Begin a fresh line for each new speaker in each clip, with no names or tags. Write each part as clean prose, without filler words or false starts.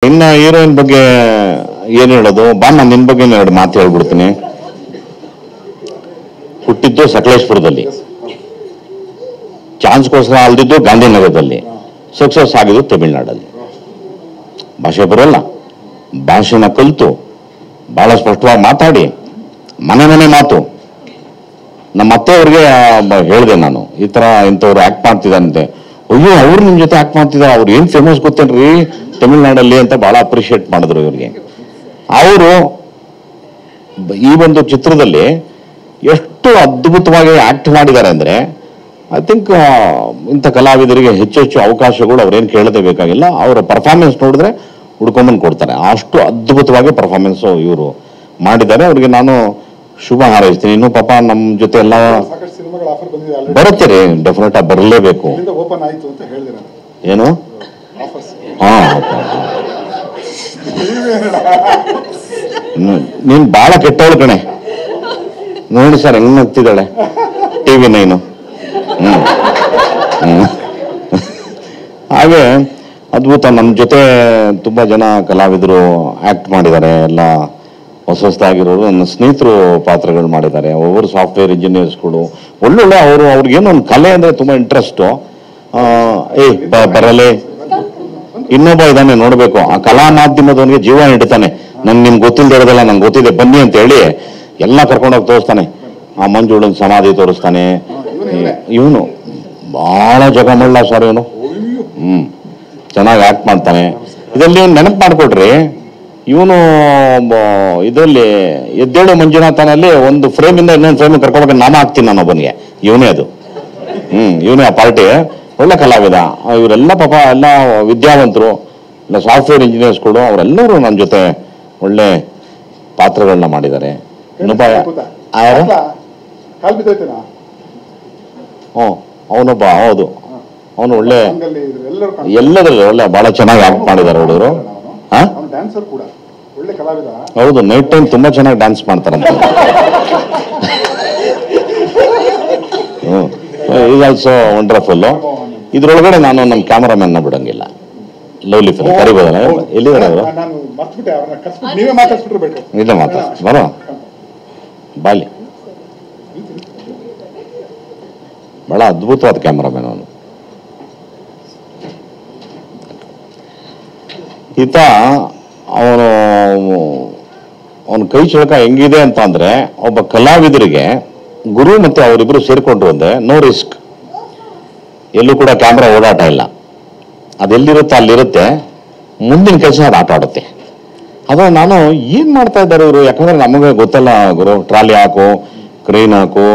ಇನ್ನ ಹೀರೋಯಿನ್ ಬಗ್ಗೆ ಏನು ಹೇಳೋದು? ಬಾ, ನಾನು ನಿನ್ನ ಬಗ್ಗೆ ಎರಡು ಮಾತು ಹೇಳ್ಬಿಡ್ತೀನಿ. ಹುಟ್ಟಿದ್ದು ಸಕಲೇಶ್ಪುರದಲ್ಲಿ, ಚಾನ್ಸ್ಗೋಸ್ಕರ ಅಲ್ದಿದ್ದು ಗಾಂಧಿನಗರದಲ್ಲಿ, ಸಕ್ಸಸ್ ಆಗಿದ್ದು ತಮಿಳ್ನಾಡಲ್ಲಿ. ಭಾಷೆ ಬರೋಲ್ಲ, ಭಾಷೆನ ಕಲಿತು ಭಾಳ ಸ್ಪಷ್ಟವಾಗಿ ಮಾತಾಡಿ ಮನೆ ಮನೆ ಮಾತು. ನಮ್ಮ ಅತ್ತೆಯವ್ರಿಗೆ ಹೇಳಿದೆ ನಾನು, ಈ ಥರ ಇಂಥವ್ರು ಆ್ಯಕ್ಟ್ ಮಾಡ್ತಿದ್ದಾರಂತೆ. ಅಯ್ಯೋ, ಅವ್ರು ನಿಮ್ಮ ಜೊತೆ ಆ್ಯಕ್ಟ್ ಮಾಡ್ತಿದ್ದಾರೆ, ಅವ್ರು ಏನು ಫೇಮಸ್ ಗೊತ್ತೇನ್ರಿ ತಮಿಳ್ನಾಡಲ್ಲಿ ಅಂತ ಭಾಳ ಅಪ್ರಿಷಿಯೇಟ್ ಮಾಡಿದ್ರು ಇವ್ರಿಗೆ. ಅವರು ಈ ಒಂದು ಚಿತ್ರದಲ್ಲಿ ಎಷ್ಟು ಅದ್ಭುತವಾಗಿ ಆ್ಯಕ್ಟ್ ಮಾಡಿದ್ದಾರೆ ಅಂದರೆ, ಐ ಥಿಂಕ್ ಇಂಥ ಕಲಾವಿದರಿಗೆ ಹೆಚ್ಚು ಹೆಚ್ಚು ಅವಕಾಶಗಳು ಅವ್ರೇನು ಕೇಳದೇ ಬೇಕಾಗಿಲ್ಲ. ಅವರ ಪರ್ಫಾರ್ಮೆನ್ಸ್ ನೋಡಿದ್ರೆ ಹುಡ್ಕೊಂಬಂದು ಕೊಡ್ತಾರೆ. ಅಷ್ಟು ಅದ್ಭುತವಾಗಿ ಪರ್ಫಾರ್ಮೆನ್ಸು ಇವರು ಮಾಡಿದ್ದಾರೆ. ಅವ್ರಿಗೆ ನಾನು ಶುಭ ಹಾರೈಸ್ತೀನಿ. ಇನ್ನು ಪಾಪ ನಮ್ಮ ಜೊತೆ ಎಲ್ಲ ಬರುತ್ತೆ ರೀ, ಡೆಫಿನೆಟ್ ಆಗಿ ಬರಲೇಬೇಕು. ಏನು? ನೀನ್ ಬಾಳ ಕೆಟ್ಟವಳು ಕಣೆ. ನೋಡಿ ಸರ್ ಹೆಂಗ್ ನಗ್ತಿದ್ದಾಳೆ TV9. ಹಾಗೆ ಅದ್ಭುತ. ನಮ್ಮ ಜೊತೆ ತುಂಬಾ ಜನ ಕಲಾವಿದರು ಆಕ್ಟ್ ಮಾಡಿದ್ದಾರೆ. ಎಲ್ಲ ಹೊಸದಾಗಿರೋರು ನನ್ನ ಸ್ನೇಹಿತರು ಪಾತ್ರಗಳು ಮಾಡಿದ್ದಾರೆ. ಒಬ್ಬರು ಸಾಫ್ಟ್ವೇರ್ ಇಂಜಿನಿಯರ್ಸ್ಗಳು ಒಳ್ಳೊಳ್ಳೆ ಅವ್ರಿಗೇನೋ ಒಂದು ಕಲೆ ಅಂದ್ರೆ ತುಂಬಾ ಇಂಟ್ರೆಸ್ಟು. ಬರಲೇ ಇನ್ನೊಬ್ಬ ಇದ್ದಾನೆ ನೋಡ್ಬೇಕು, ಆ ಕಲಾ ಮಾಧ್ಯಮದವನಿಗೆ ಜೀವ ಇಡ್ತಾನೆ. ನಿಮ್ಗೆ ಗೊತ್ತಿಲ್ಲದೆ ಇರೋದಲ್ಲ, ನಂಗೆ ಗೊತ್ತಿದೆ ಬನ್ನಿ ಅಂತ ಹೇಳಿ ಎಲ್ಲ ಕರ್ಕೊಂಡೋಗಿ ತೋರಿಸ್ತಾನೆ. ಆ ಮಂಜುಳನ್ ಸಮಾಧಿ ತೋರಿಸ್ತಾನೆ. ಇವನು ಬಹಳ ಜಗಮಳ್ಳ ಸರ್ ಇವನು. ಚೆನ್ನಾಗಿ ಆಕ್ಟ್ ಮಾಡ್ತಾನೆ. ಇದರಲ್ಲಿ ನೆನಪು ಮಾಡ್ಕೊಡ್ರಿ, ಇವನು ಇದರಲ್ಲಿ ಎದ್ದೇಳು ಮಂಜುನಾಥನಲ್ಲಿ ಒಂದು ಫ್ರೇಮಿಂದ ಇನ್ನೊಂದು ಫ್ರೇಮ್ ಕರ್ಕೊಂಡೋಗಿ ನಾಮ ಹಾಕ್ತೀನಿ ನಾನು ಒಬ್ಬನಿಗೆ. ಇವನೇ ಅದು. ಇವನೇ ಆ ಪಾರ್ಟಿ. ಒಳ್ಳೆ ಕಲಾವಿದ. ಇವರೆಲ್ಲ ಪಾಪ ಎಲ್ಲ ವಿದ್ಯಾವಂತರು, ಇಲ್ಲ ಸಾಫ್ಟ್ವೇರ್ ಇಂಜಿನಿಯರ್ಸ್ಗಳು, ಅವರೆಲ್ಲರೂ ನನ್ನ ಜೊತೆ ಒಳ್ಳೆ ಪಾತ್ರಗಳನ್ನ ಮಾಡಿದ್ದಾರೆ. ಇನ್ನೊಬ್ಬ ಅವನೊಬ್ಬ, ಹೌದು, ಅವನು ಒಳ್ಳೆ ಎಲ್ಲದರಲ್ಲಿ ಒಳ್ಳೆ ಬಹಳ ಚೆನ್ನಾಗಿ ಆಕ್ಟ್ ಮಾಡಿದ್ದಾರೆ ಹುಡುಗರು. ಹೌದು, ನೈಟ್ ಟೈಮ್ ತುಂಬಾ ಚೆನ್ನಾಗಿ ಡ್ಯಾನ್ಸ್ ಮಾಡ್ತಾರಂತ. Is also wonderful. ಇದ್ರೊಳಗಡೆ ನಾನು ನಮ್ಮ ಕ್ಯಾಮರಾಮನ್ನ ಬಿಡಂಗಿಲ್ಲ. ಲವ್ಲಿ ಫಿಲ್ಮ್ ಕರಿಬೋದಲ್ಲ? ಎಲ್ಲಿದ್ದಾರೆ ಅವರು? ಇಲ್ಲ ಮಾತ್ರ ಬರೋ ಬಾಲಿ. ಬಹಳ ಅದ್ಭುತವಾದ ಕ್ಯಾಮರಾಮನ್ ಅವನು. ಈತ ಅವನ ಕೈ ಚಳಕ ಹೆಂಗಿದೆ ಅಂತ ಅಂದ್ರೆ, ಒಬ್ಬ ಕಲಾವಿದರಿಗೆ ಗುರು ಮತ್ತೆ ಅವರಿಬ್ರು ಸೇರ್ಕೊಂಡ್ರು ಅಂದ್ರೆ ನೋ ರಿಸ್ಕ್. ಎಲ್ಲೂ ಕೂಡ ಕ್ಯಾಮ್ರಾ ಓಡಾಟ ಇಲ್ಲ. ಅದೆಲ್ಲಿರುತ್ತೆ ಅಲ್ಲಿರುತ್ತೆ. ಮುಂದಿನ ಕೆಲಸ ಅದು ಆಟ ಆಡುತ್ತೆ. ಅದು ನಾನು ಏನ್ ಮಾಡ್ತಾ ಇದ್ದಾರೆ ಇವರು, ಯಾಕಂದ್ರೆ ನಮಗೆ ಗೊತ್ತಲ್ಲ ಗುರು. ಟ್ರಾಲಿ ಹಾಕು, ಕ್ರೇನ್ ಹಾಕು,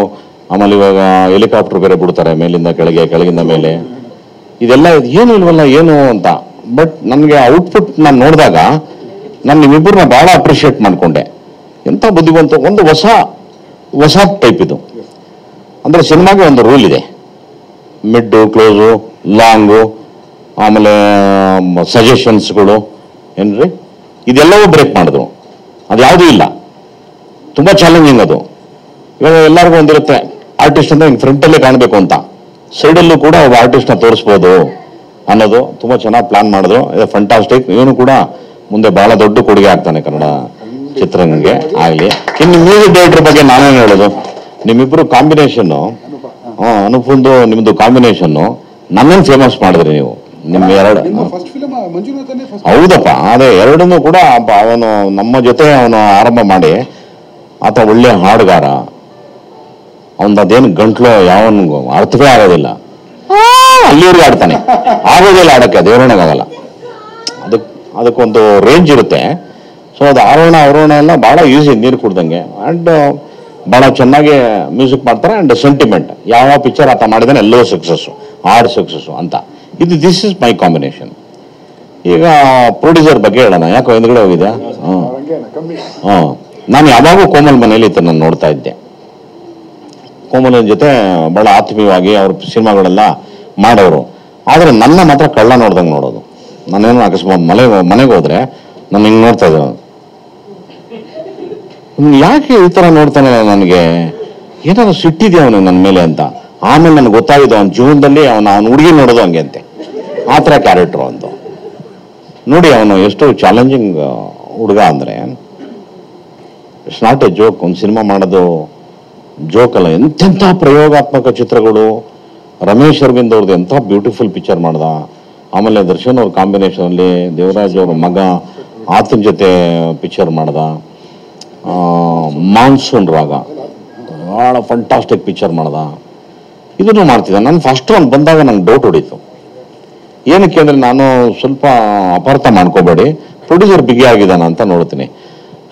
ಆಮೇಲೆ ಇವಾಗ ಹೆಲಿಕಾಪ್ಟರ್ ಬೇರೆ ಬಿಡ್ತಾರೆ ಮೇಲಿಂದ ಕೆಳಗೆ, ಕೆಳಗಿಂದ ಮೇಲೆ. ಇದೆಲ್ಲ ಏನು ಇಲ್ವಲ್ಲ ಏನು ಅಂತ. ಬಟ್ ನನಗೆ ಔಟ್ಪುಟ್ ನಾನು ನೋಡಿದಾಗ ನಾನು ನಿಮ್ಮಿಬ್ಬರನ್ನ ಬಹಳ ಅಪ್ರಿಷಿಯೇಟ್ ಮಾಡ್ಕೊಂಡೆ. ಎಂಥ ಬುದ್ಧಿವಂತ. ಒಂದು ಹೊಸ ಟೈಪ್ ಇದು. ಅಂದ್ರೆ ಸಿನಿಮಾಗೆ ಒಂದು ರೂಲ್ ಇದೆ, ಮಿಡ್ಡು, ಕ್ಲೋಸು, ಲಾಂಗು, ಆಮೇಲೆ ಸಜೆಷನ್ಸ್ಗಳು ಏನ್ರಿ, ಇದೆಲ್ಲವೂ ಬ್ರೇಕ್ ಮಾಡಿದ್ರು. ಅದು ಯಾವುದೂ ಇಲ್ಲ. ತುಂಬ ಚಾಲೆಂಜಿಂಗ್ ಅದು. ಇವಾಗ ಎಲ್ಲರಿಗೂ ಒಂದಿರುತ್ತೆ, ಆರ್ಟಿಸ್ಟ್ ಅಂತ ಹಿಂಗೆ ಫ್ರಂಟಲ್ಲೇ ಕಾಣಬೇಕು ಅಂತ. ಸೈಡಲ್ಲೂ ಕೂಡ ಒಬ್ಬ ಆರ್ಟಿಸ್ಟ್ನ ತೋರಿಸ್ಬೋದು ಅನ್ನೋದು ತುಂಬ ಚೆನ್ನಾಗಿ ಪ್ಲಾನ್ ಮಾಡಿದ್ರು. ಇದು ಫಂಟಾಸ್ಟಿಕ್. ಇವನು ಕೂಡ ಮುಂದೆ ಬಹಳ ದೊಡ್ಡ ಕೊಡುಗೆ ಆಗ್ತಾನೆ ಕನ್ನಡ ಚಿತ್ರರಂಗಕ್ಕೆ ಆಗಲಿ. ಇನ್ನು ಮ್ಯೂಸಿಕ್ ಡೈರೆಕ್ಟರ್ ಬಗ್ಗೆ ನಾನೇನು ಹೇಳೋದು, ನಿಮ್ಮಿಬ್ಬರು ಕಾಂಬಿನೇಷನ್ನು, ಅನುಪುಂದು ನಿಮ್ಮದು ಕಾಂಬಿನೇಷನ್ನು ನನ್ನನ್ನು ಫೇಮಸ್ ಮಾಡಿದ್ರಿ ನೀವು. ನಿಮ್ಮ ಎರಡು, ಹೌದಪ್ಪ, ಅದೇ ಎರಡನ್ನೂ ಕೂಡ ಅವನು ನಮ್ಮ ಜೊತೆ ಅವನು ಆರಂಭ ಮಾಡಿ, ಆತ ಒಳ್ಳೆ ಹಾಡುಗಾರ. ಅವನದೇನು ಗಂಟ್ಲು ಯಾವನಿಗೂ ಅರ್ಥವೇ ಆಗೋದಿಲ್ಲ. ಅಲ್ಲಿವರೆಗೆ ಆಡ್ತಾನೆ, ಆಗೋದಿಲ್ಲ ಆಡೋಕ್ಕೆ, ದೇವರಣೆಗಾಗಲ್ಲ. ಅದಕ್ಕೊಂದು ರೇಂಜ್ ಇರುತ್ತೆ. ಸೊ ಅದು ಆರೋಹಣ ಅವರೋಹಣ ಎಲ್ಲ ಭಾಳ ಈಸಿ, ನೀರು ಕುಡ್ದಂಗೆ. ಆ್ಯಂಡ್ ಭಾಳ ಚೆನ್ನಾಗಿ ಮ್ಯೂಸಿಕ್ ಮಾಡ್ತಾರೆ. ಆ್ಯಂಡ್ ಸೆಂಟಿಮೆಂಟ್, ಯಾವ ಪಿಕ್ಚರ್ ಆತ ಮಾಡಿದಾನೆ ಎಲ್ಲವೂ ಸಕ್ಸಸ್ಸು, ಹಾಡು ಸಕ್ಸಸ್ಸು ಅಂತ. This is my combination. ಈಗ ಪ್ರೊಡ್ಯೂಸರ್ ಬಗ್ಗೆ ಹೇಳೋಣ. ಯಾಕೋ ಹಿಂದ್ಗಡೆ ಹೋಗಿದೆ? ನಾನು ಯಾವಾಗೂ ಕೋಮಲ್ ಮನೇಲಿ ಇತ್ತು, ನಾನು ನೋಡ್ತಾ ಇದ್ದೆ. ಕೋಮಲನ ಜೊತೆ ಭಾಳ ಆತ್ಮೀಯವಾಗಿ ಅವ್ರ ಸಿನಿಮಾಗಳೆಲ್ಲ ಮಾಡೋರು. ಆದರೆ ನನ್ನ ಮಾತ್ರ ಕಳ್ಳ ನೋಡ್ದಂಗೆ ನೋಡೋದು. ನಾನೇನು ಅಕಸ್ಮಾತ್ ಮನೆಗೆ ಹೋದ್ರೆ ನಾನು ಹಿಂಗೆ ನೋಡ್ತಾ ಇದ್ದೆ, ಯಾಕೆ ಈ ಥರ ನೋಡ್ತಾನೆ, ನನಗೆ ಏನಾದ್ರು ಸಿಟ್ಟಿದೆ ಅವನು ನನ್ನ ಮೇಲೆ ಅಂತ. ಆಮೇಲೆ ನನಗೆ ಗೊತ್ತಾಗಿದ್ದು ಅವನ ಜೀವನದಲ್ಲಿ ಅವನ ಹುಡುಗಿ ನೋಡೋದು ಹಂಗೆ ಅಂತೆ. ಆ ಥರ ಕ್ಯಾರೆಕ್ಟ್ರು ಒಂದು. ನೋಡಿ ಅವನು ಎಷ್ಟು ಚಾಲೆಂಜಿಂಗ್ ಹುಡುಗ ಅಂದರೆ, ಇಟ್ಸ್ ನಾಟ್ ಎ ಜೋಕ್. ಒಂದು ಸಿನಿಮಾ ಮಾಡೋದು ಜೋಕ್ ಅಲ್ಲ. ಎಂತೆಂಥ ಪ್ರಯೋಗಾತ್ಮಕ ಚಿತ್ರಗಳು. ರಮೇಶ್ ಅರವಿಂದ್ ಅವ್ರದ್ದು ಎಂಥ ಬ್ಯೂಟಿಫುಲ್ ಪಿಕ್ಚರ್ ಮಾಡ್ದ. ಆಮೇಲೆ ದರ್ಶನ್ ಅವ್ರ ಕಾಂಬಿನೇಷನಲ್ಲಿ ದೇವರಾಜ್ ಅವ್ರ ಮಗ ಆತನ ಜೊತೆ ಪಿಕ್ಚರ್ ಮಾಡ್ದ. ಮಾನ್ಸೂನ್ ರಾಗ ಭಾಳ ಫಂಟಾಸ್ಟಿಕ್ ಪಿಕ್ಚರ್ ಮಾಡ್ದ. ಇದನ್ನು ಮಾಡ್ತಿದ್ದ. ನಾನು ಫಸ್ಟ್ ಒಂದು ಬಂದಾಗ ನಂಗೆ ಡೌಟ್ ಹೊಡೀತು. ಏನಕ್ಕೆ ಅಂದರೆ, ನಾನು ಸ್ವಲ್ಪ ಅಪಾರ್ಥ ಮಾಡ್ಕೋಬೇಡಿ, ಪ್ರೊಡ್ಯೂಸರ್ ಬಿಗಿ ಆಗಿದ್ದಾನ ಅಂತ ನೋಡ್ತೀನಿ.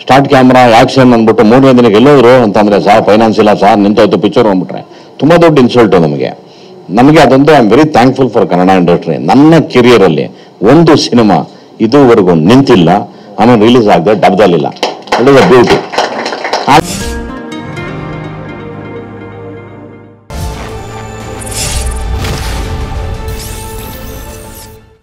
ಸ್ಟಾರ್ಟ್ ಕ್ಯಾಮ್ರಾ ಆ್ಯಕ್ಷನ್ ಅಂದ್ಬಿಟ್ಟು 3ನೇ ದಿನಕ್ಕೆ ಎಲ್ಲೋದ್ರು ಅಂತಂದರೆ, ಸಾರ್ ಫೈನಾನ್ಸ್ ಇಲ್ಲ ಸಾರ್, ನಿಂತೋಯ್ತು ಪಿಕ್ಚರ್ ಅಂದ್ಬಿಟ್ರೆ ತುಂಬ ದೊಡ್ಡ ಇನ್ಸಲ್ಟು ನಮಗೆ ಅದೊಂದು I am very thankful for Kannada industry. ನನ್ನ ಕೆರಿಯರಲ್ಲಿ ಒಂದು ಸಿನಿಮಾ ಇದುವರೆಗೂ ನಿಂತಿಲ್ಲ, ಆಮೇಲೆ ರಿಲೀಸ್ ಆಗದೆ ಡಬ್ದಲ್ಲಿಲ್ಲ. It is a beauty.